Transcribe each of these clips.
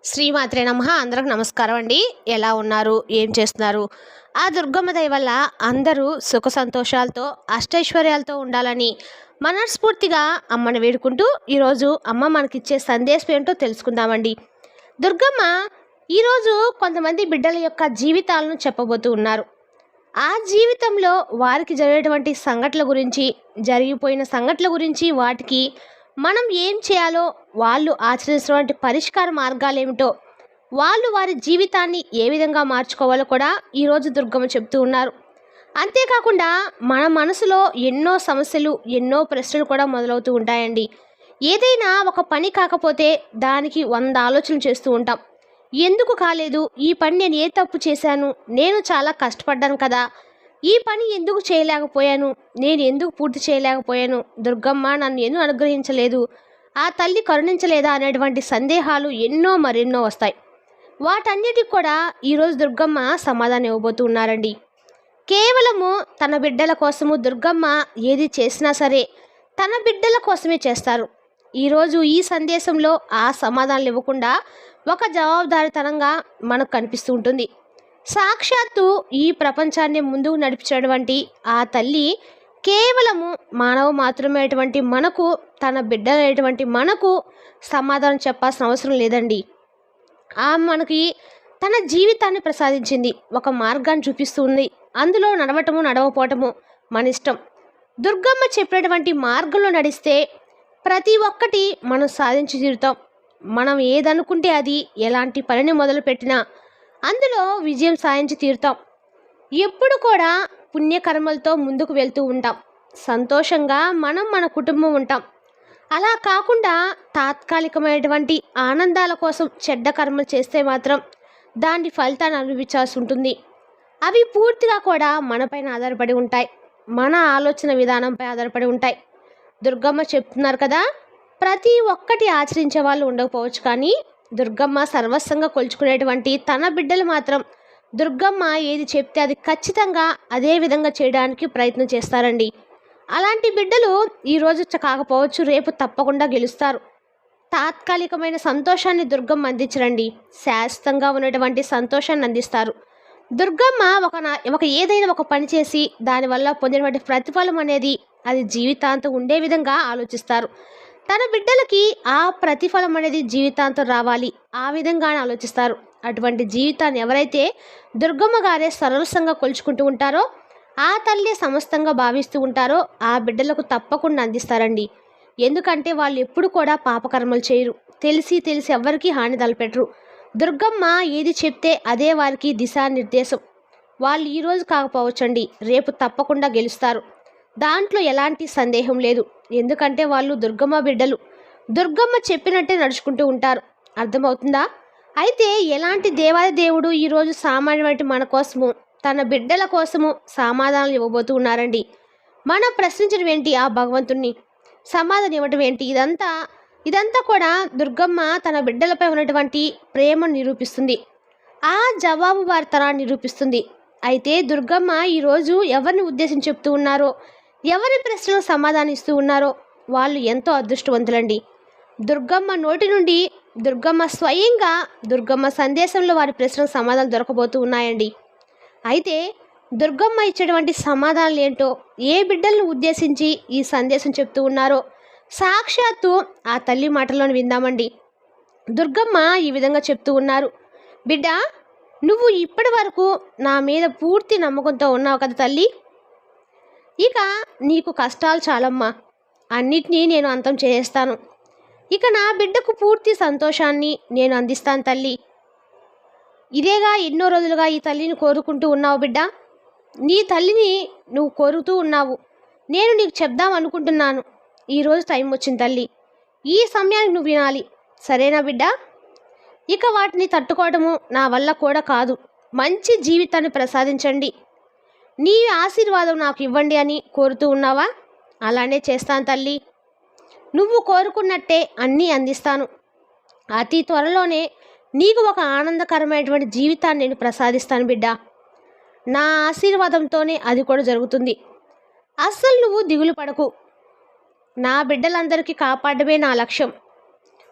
శ్రీమాత్రే నమః. అందరికి నమస్కారం అండి. ఎలా ఉన్నారు? ఏం చేస్తున్నారు? ఆ దుర్గమ్మ దయ వల్ల అందరూ సుఖ సంతోషాలతో అష్టైశ్వర్యాలతో ఉండాలని మనస్ఫూర్తిగా అమ్మని వేడుకుంటూ ఈరోజు అమ్మ మనకిచ్చే సందేశం ఏంటో తెలుసుకుందామండి. దుర్గమ్మ ఈరోజు కొంతమంది బిడ్డల యొక్క జీవితాలను చెప్పబోతూ ఉన్నారు. ఆ జీవితంలో వారికి జరిగేటువంటి సంఘటనల గురించి, జరిగిపోయిన సంఘటనల గురించి, వాటికి మనం ఏం చేయాలో, వాళ్ళు ఆచరించినటువంటి పరిష్కార మార్గాలేమిటో, వాళ్ళు వారి జీవితాన్ని ఏ విధంగా మార్చుకోవాలో కూడా ఈరోజు దుర్గమ్మ చెప్తూ ఉన్నారు. అంతేకాకుండా మన మనసులో ఎన్నో సమస్యలు, ఎన్నో ప్రశ్నలు కూడా మొదలవుతూ ఉంటాయండి. ఏదైనా ఒక పని కాకపోతే దానికి 100 ఆలోచనలు చేస్తూ ఉంటాం. ఎందుకు కాలేదు? ఈ పని నేను ఏ తప్పు చేశాను? నేను చాలా కష్టపడ్డాను కదా! ఈ పని ఎందుకు చేయలేకపోయాను? నేను ఎందుకు పూర్తి చేయలేకపోయాను? దుర్గమ్మ నన్ను ఎందుకు అనుగ్రహించలేదు? ఆ తల్లి కరుణించలేదా? అనేటువంటి సందేహాలు ఎన్నో మరెన్నో వస్తాయి. వాటన్నిటికి కూడా ఈరోజు దుర్గమ్మ సమాధానం ఇవ్వబోతూ ఉన్నారండి. కేవలము తన బిడ్డల కోసము దుర్గమ్మ ఏది చేసినా సరే తన బిడ్డల కోసమే చేస్తారు. ఈరోజు ఈ సందేశంలో ఆ సమాధానాలు ఇవ్వకుండా ఒక జవాబుదారితనంగా మనకు కనిపిస్తూ ఉంటుంది. సాక్షాత్తు ఈ ప్రపంచాన్ని ముందుకు నడిపించినటువంటి ఆ తల్లి కేవలము మానవ మాత్రమేటువంటి మనకు, తన బిడ్డలైనటువంటి మనకు సమాధానం చెప్పాల్సిన అవసరం లేదండి. మనకి తన జీవితాన్ని ప్రసాదించింది, ఒక మార్గాన్ని చూపిస్తుంది. అందులో నడవటము నడవపోవటము మన ఇష్టం. దుర్గమ్మ చెప్పినటువంటి మార్గంలో నడిస్తే ప్రతి ఒక్కటి మనం సాధించి తీరుతాం. మనం ఏదనుకుంటే అది, ఎలాంటి పనిని మొదలుపెట్టినా అందులో విజయం సాధించి తీరుతాం. ఎప్పుడు కూడా పుణ్యకర్మలతో ముందుకు వెళ్తూ ఉంటాం. సంతోషంగా మన కుటుంబం ఉంటాం. అలా కాకుండా తాత్కాలికమైనటువంటి ఆనందాల కోసం చెడ్డ కర్మలు చేస్తే మాత్రం దాని ఫలితాన్ని అనుభవించాల్సి ఉంటుంది. అవి పూర్తిగా కూడా మనపైన ఆధారపడి ఉంటాయి, మన ఆలోచన విధానంపై ఆధారపడి ఉంటాయి. దుర్గమ్మ చెప్తున్నారు కదా, ప్రతి ఒక్కటి ఆచరించే వాళ్ళు ఉండకపోవచ్చు, కానీ దుర్గమ్మ సర్వస్వంగా కొలుచుకునేటువంటి తన బిడ్డలు మాత్రం దుర్గమ్మ ఏది చెప్తే అది ఖచ్చితంగా అదే విధంగా చేయడానికి ప్రయత్నం చేస్తారండి. అలాంటి బిడ్డలు ఈరోజు కాకపోవచ్చు, రేపు తప్పకుండా గెలుస్తారు. తాత్కాలికమైన సంతోషాన్ని దుర్గమ్మ అందించరండి, శాశ్వతంగా ఉన్నటువంటి సంతోషాన్ని అందిస్తారు. దుర్గమ్మ ఒక ఏదైనా ఒక పని చేసి దానివల్ల పొందినటువంటి ప్రతిఫలం అనేది అది జీవితాంతం ఉండే విధంగా ఆలోచిస్తారు. తన బిడ్డలకి ఆ ప్రతిఫలం అనేది జీవితాంతం రావాలి, ఆ విధంగానే ఆలోచిస్తారు. అటువంటి జీవితాన్ని ఎవరైతే దుర్గమ్మ గారే సరళంగా కొలుచుకుంటూ ఉంటారో, ఆ తల్లి సమస్తంగా భావిస్తూ ఉంటారో ఆ బిడ్డలకు తప్పకుండా అందిస్తారండి. ఎందుకంటే వాళ్ళు ఎప్పుడు కూడా పాపకర్మలు చేయరు, తెలిసి ఎవరికి హాని తలపెట్టరు. దుర్గమ్మ ఏది చెప్తే అదే వారికి దిశానిర్దేశం. వాళ్ళు ఈరోజు కాకపోవచ్చండి, రేపు తప్పకుండా గెలుస్తారు. దాంట్లో ఎలాంటి సందేహం లేదు. ఎందుకంటే వాళ్ళు దుర్గమ్మ బిడ్డలు. దుర్గమ్మ చెప్పినట్టే నడుచుకుంటూ ఉంటారు. అర్థమవుతుందా? అయితే ఎలాంటి దేవాది దేవుడు ఈరోజు సామాన్యమైన మన కోసము, తన బిడ్డల కోసము సమాధానాలు ఇవ్వబోతూ ఉన్నారండి. మనం ప్రశ్నించడం ఏంటి? ఆ భగవంతుణ్ణి సమాధానం ఇవ్వటం ఏంటి? ఇదంతా కూడా దుర్గమ్మ తన బిడ్డలపై ఉన్నటువంటి ప్రేమను నిరూపిస్తుంది. ఆ జవాబు వార్తనాన్ని నిరూపిస్తుంది. అయితే దుర్గమ్మ ఈరోజు ఎవరిని ఉద్దేశించి చెప్తూ ఉన్నారో, ఎవరి ప్రశ్నలకు సమాధానం ఇస్తూ ఉన్నారో వాళ్ళు ఎంతో అదృష్టవంతులండి. దుర్గమ్మ నోటి నుండి, దుర్గమ్మ స్వయంగా, దుర్గమ్మ సందేశంలో వారి ప్రశ్నలకు సమాధానం దొరకబోతూ ఉన్నాయండి. అయితే దుర్గమ్మ ఇచ్చేటువంటి సమాధానాలు ఏంటో, ఏ బిడ్డలను ఉద్దేశించి ఈ సందేశం చెప్తూ ఉన్నారో సాక్షాత్తు ఆ తల్లి మాటల్లోని విందామండి. దుర్గమ్మ ఈ విధంగా చెప్తూ ఉన్నారు. బిడ్డ, నువ్వు ఇప్పటి వరకు నా మీద పూర్తి నమ్మకంతో ఉన్నావు కదా తల్లి. ఇక నీకు కష్టాలు చాలమ్మా, అన్నిటినీ నేను అంతం చేస్తాను. ఇక నా బిడ్డకు పూర్తి సంతోషాన్ని నేను అందిస్తాను తల్లి. ఇదేగా ఎన్నో రోజులుగా ఈ తల్లిని కోరుకుంటూ ఉన్నావు బిడ్డ. నీ తల్లిని నువ్వు కోరుతూ ఉన్నావు. నేను నీకు చెప్దాం అనుకుంటున్నాను. ఈరోజు టైం వచ్చింది తల్లి. ఈ సమయానికి నువ్వు వినాలి, సరేనా బిడ్డ? ఇక వాటిని తట్టుకోవడము నా వల్ల కూడా కాదు. మంచి జీవితాన్ని ప్రసాదించండి, నీ ఆశీర్వాదం నాకు ఇవ్వండి అని కోరుతూ ఉన్నావా? అలానే చేస్తాను తల్లి. నువ్వు కోరుకున్నట్టే అన్నీ అందిస్తాను. అతి త్వరలోనే నీకు ఒక ఆనందకరమైనటువంటి జీవితాన్ని నేను ప్రసాదిస్తాను బిడ్డ. నా ఆశీర్వాదంతోనే అది కూడా జరుగుతుంది. అస్సలు నువ్వు దిగులు పడకు. నా బిడ్డలందరికీ కాపాడమే నా లక్ష్యం.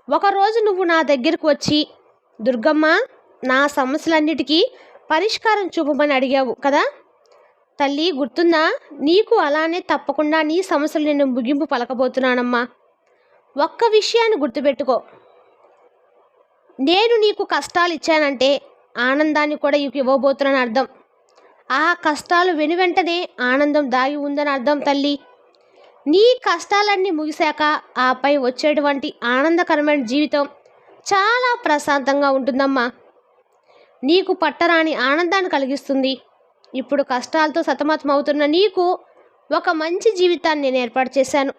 ఒకరోజు నువ్వు నా దగ్గరకు వచ్చి దుర్గమ్మ, నా సమస్యలన్నిటికీ పరిష్కారం చూపమని అడిగావు కదా తల్లి, గుర్తుందా? నీకు అలానే తప్పకుండా నీ సమస్యలు నేను ముగింపు పలకబోతున్నానమ్మా. ఒక్క విషయాన్ని గుర్తుపెట్టుకో, నేను నీకు కష్టాలు ఇచ్చానంటే ఆనందాన్ని కూడా నీకు ఇవ్వబోతున్నాను అర్థం. ఆ కష్టాలు వెనువెంటనే ఆనందం దాగి ఉందని అర్థం తల్లి. నీ కష్టాలన్నీ ముగిశాక ఆపై వచ్చేటువంటి ఆనందకరమైన జీవితం చాలా ప్రశాంతంగా ఉంటుందమ్మా. నీకు పట్టరాని ఆనందాన్ని కలిగిస్తుంది. ఇప్పుడు కష్టాలతో సతమతమవుతున్న నీకు ఒక మంచి జీవితాన్ని నేను ఏర్పాటు చేశాను.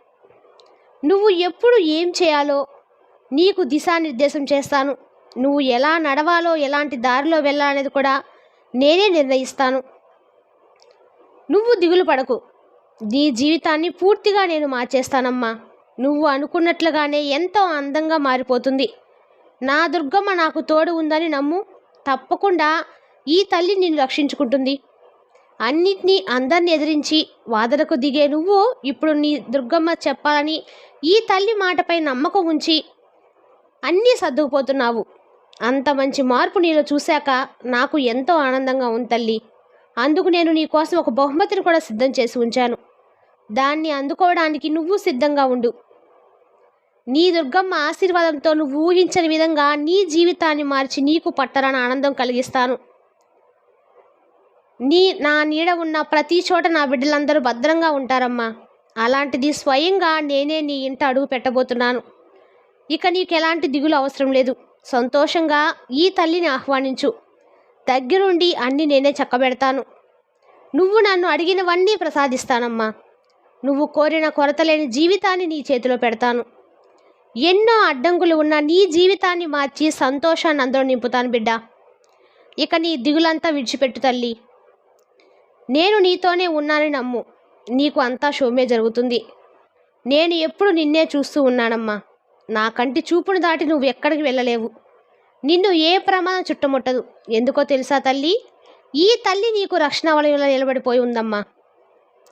నువ్వు ఎప్పుడు ఏం చేయాలో నీకు దిశానిర్దేశం చేస్తాను. నువ్వు ఎలా నడవాలో, ఎలాంటి దారిలో వెళ్ళాలనేది కూడా నేనే నిర్ణయిస్తాను. నువ్వు దిగులు పడకు, నీ జీవితాన్ని పూర్తిగా నేను మార్చేస్తానమ్మా. నువ్వు అనుకున్నట్లుగానే ఎంతో అందంగా మారిపోతుంది. నా దుర్గమ్మ నాకు తోడు ఉందని నమ్ము. తప్పకుండా ఈ తల్లి నిన్ను రక్షించుకుంటుంది. అన్నిటినీ అందరిని ఎదిరించి వాదనకు దిగే నువ్వు ఇప్పుడు నీ దుర్గమ్మ చెప్పాలని ఈ తల్లి మాటపై నమ్మకం ఉంచి అన్నీ సర్దుకుపోతున్నావు. అంత మంచి మార్పు నీలో చూశాక నాకు ఎంతో ఆనందంగా ఉంది తల్లి. అందుకు నేను నీ కోసం ఒక బహుమతిని కూడా సిద్ధం చేసి ఉంచాను. దాన్ని అందుకోవడానికి నువ్వు సిద్ధంగా ఉండు. నీ దుర్గమ్మ ఆశీర్వాదంతో నువ్వు ఊహించని విధంగా నీ జీవితాన్ని మార్చి నీకు పట్టరాని ఆనందం కలిగిస్తాను. నా నీడ ఉన్న ప్రతి చోట నా బిడ్డలందరూ భద్రంగా ఉంటారమ్మా. అలాంటిది స్వయంగా నేనే నీ ఇంట అడుగు పెట్టబోతున్నాను. ఇక నీకు ఎలాంటి దిగులు అవసరం లేదు. సంతోషంగా ఈ తల్లిని ఆహ్వానించు. దగ్గరుండి అన్నీ నేనే చక్కబెడతాను. నువ్వు నన్ను అడిగినవన్నీ ప్రసాదిస్తానమ్మా. నువ్వు కోరిన కొరత లేని జీవితాన్ని నీ చేతిలో పెడతాను. ఎన్నో అడ్డంకులు ఉన్న నీ జీవితాన్ని మార్చి సంతోషాన్ని అందరూ నింపుతాను బిడ్డ. ఇక నీ దిగులంతా విడిచిపెట్టు తల్లి. నేను నీతోనే ఉన్నానని నమ్ము. నీకు అంతా శోభే జరుగుతుంది. నేను ఎప్పుడు నిన్నే చూస్తూ ఉన్నానమ్మా. నా కంటి చూపును దాటి నువ్వు ఎక్కడికి వెళ్ళలేవు. నిన్ను ఏ ప్రమాదం చుట్టుముట్టదు. ఎందుకో తెలుసా తల్లి? ఈ తల్లి నీకు రక్షణ వలయంలో నిలబడిపోయి ఉందమ్మా.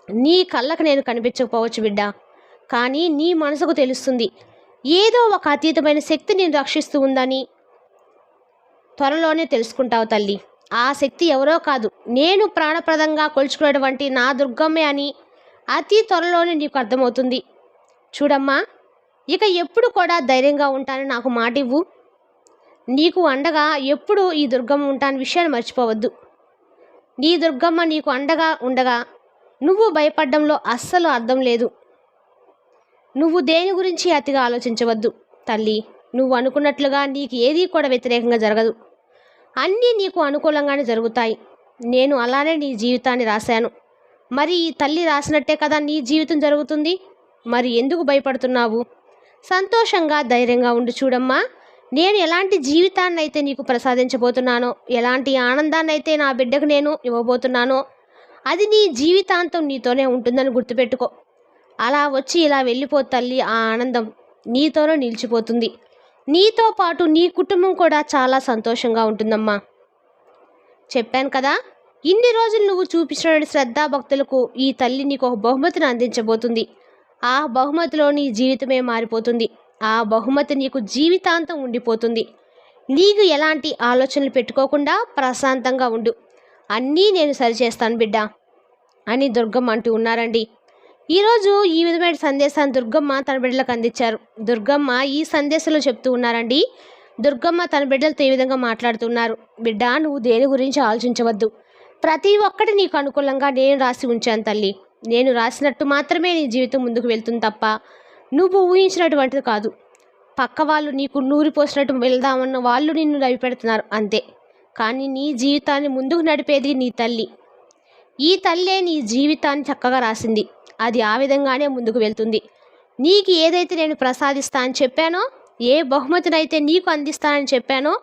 నీ కళ్ళకు నేను కనిపించకపోవచ్చు బిడ్డ, కానీ నీ మనసుకు తెలుస్తుంది. ఏదో ఒక అతీతమైన శక్తి నేను రక్షిస్తూ ఉందని త్వరలోనే తెలుసుకుంటావు తల్లి. ఆ శక్తి ఎవరో కాదు, నేను ప్రాణప్రదంగా కొలుచుకునేటువంటి నా దుర్గమ్మే అని అతి త్వరలోనే నీకు అర్థమవుతుంది. చూడమ్మా, ఇక ఎప్పుడు కూడా ధైర్యంగా ఉంటానని నాకు మాట ఇవ్వు. నీకు అండగా ఎప్పుడు ఈ దుర్గమ్మ ఉంటాని విషయాన్ని మర్చిపోవద్దు. నీ దుర్గమ్మ నీకు అండగా ఉండగా నువ్వు భయపడ్డంలో అస్సలు అర్థం లేదు. నువ్వు దేని గురించి అతిగా ఆలోచించవద్దు తల్లి. నువ్వు అనుకున్నట్లుగా నీకు ఏదీ కూడా వ్యతిరేకంగా జరగదు. అన్నీ నీకు అనుకూలంగానే జరుగుతాయి. నేను అలానే నీ జీవితాన్ని రాశాను. మరి ఈ తల్లి రాసినట్టే కదా నీ జీవితం జరుగుతుంది. మరి ఎందుకు భయపడుతున్నావు? సంతోషంగా ధైర్యంగా ఉండి చూడమ్మా. నేను ఎలాంటి జీవితాన్ని అయితే నీకు ప్రసాదించబోతున్నానో, ఎలాంటి ఆనందాన్ని అయితే నా బిడ్డకు నేను ఇవ్వబోతున్నానో అది నీ జీవితాంతం నీతోనే ఉంటుందని గుర్తుపెట్టుకో. అలా వచ్చి ఇలా వెళ్ళిపో తల్లి. ఆ ఆనందం నీతోనే నిలిచిపోతుంది. నీతో పాటు నీ కుటుంబం కూడా చాలా సంతోషంగా ఉంటుందమ్మా. చెప్పాను కదా, ఇన్ని రోజులు నువ్వు చూపించిన శ్రద్ధాభక్తులకు ఈ తల్లి నీకు ఒక బహుమతిని అందించబోతుంది. ఆ బహుమతిలో నీ జీవితమే మారిపోతుంది. ఆ బహుమతి నీకు జీవితాంతం ఉండిపోతుంది. నీకు ఎలాంటి ఆలోచనలు పెట్టుకోకుండా ప్రశాంతంగా ఉండు. అన్నీ నేను సరిచేస్తాను బిడ్డ అని దుర్గమ్మ అంటూ ఉన్నారండి. ఈరోజు ఈ విధమైన సందేశాన్ని దుర్గమ్మ తన బిడ్డలకు అందించారు. దుర్గమ్మ ఈ సందేశంలో చెప్తూ ఉన్నారండి. దుర్గమ్మ తన బిడ్డలతో ఈ విధంగా మాట్లాడుతున్నారు. బిడ్డ, నువ్వు దేని గురించి ఆలోచించవద్దు. ప్రతి ఒక్కటి నీకు అనుకూలంగా నేను రాసి ఉంచాను తల్లి. నేను రాసినట్టు మాత్రమే నీ జీవితం ముందుకు వెళ్తుంది తప్ప నువ్వు ఊహించినటువంటిది కాదు. పక్క వాళ్ళు నీకు నూరిపోసినట్టు వెళ్దామన్న వాళ్ళు నిన్ను నడిపెడుతున్నారు అంతే. కానీ నీ జీవితాన్ని ముందుకు నడిపేది నీ తల్లి. ఈ తల్లే నీ జీవితాన్ని చక్కగా రాసింది. అది ఆ విధంగానే ముందుకు వెళ్తుంది. నీకు ఏదైతే నేను ప్రసాదిస్తా అని చెప్పానో, ఏ బహుమతినైతే నీకు అందిస్తానని చెప్పానో,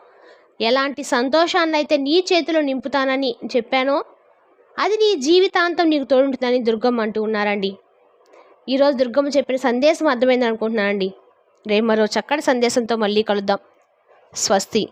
ఎలాంటి సంతోషాన్ని అయితే నీ చేతిలో నింపుతానని చెప్పానో అది నీ జీవితాంతం నీకు తోడుంటుందని దుర్గమ్మ అంటూ ఉన్నారండి. ఈరోజు దుర్గమ్మ చెప్పిన సందేశం అర్థమైందని అనుకుంటున్నానండి. రేపు మరో చక్కటి సందేశంతో మళ్ళీ కలుద్దాం. స్వస్తి.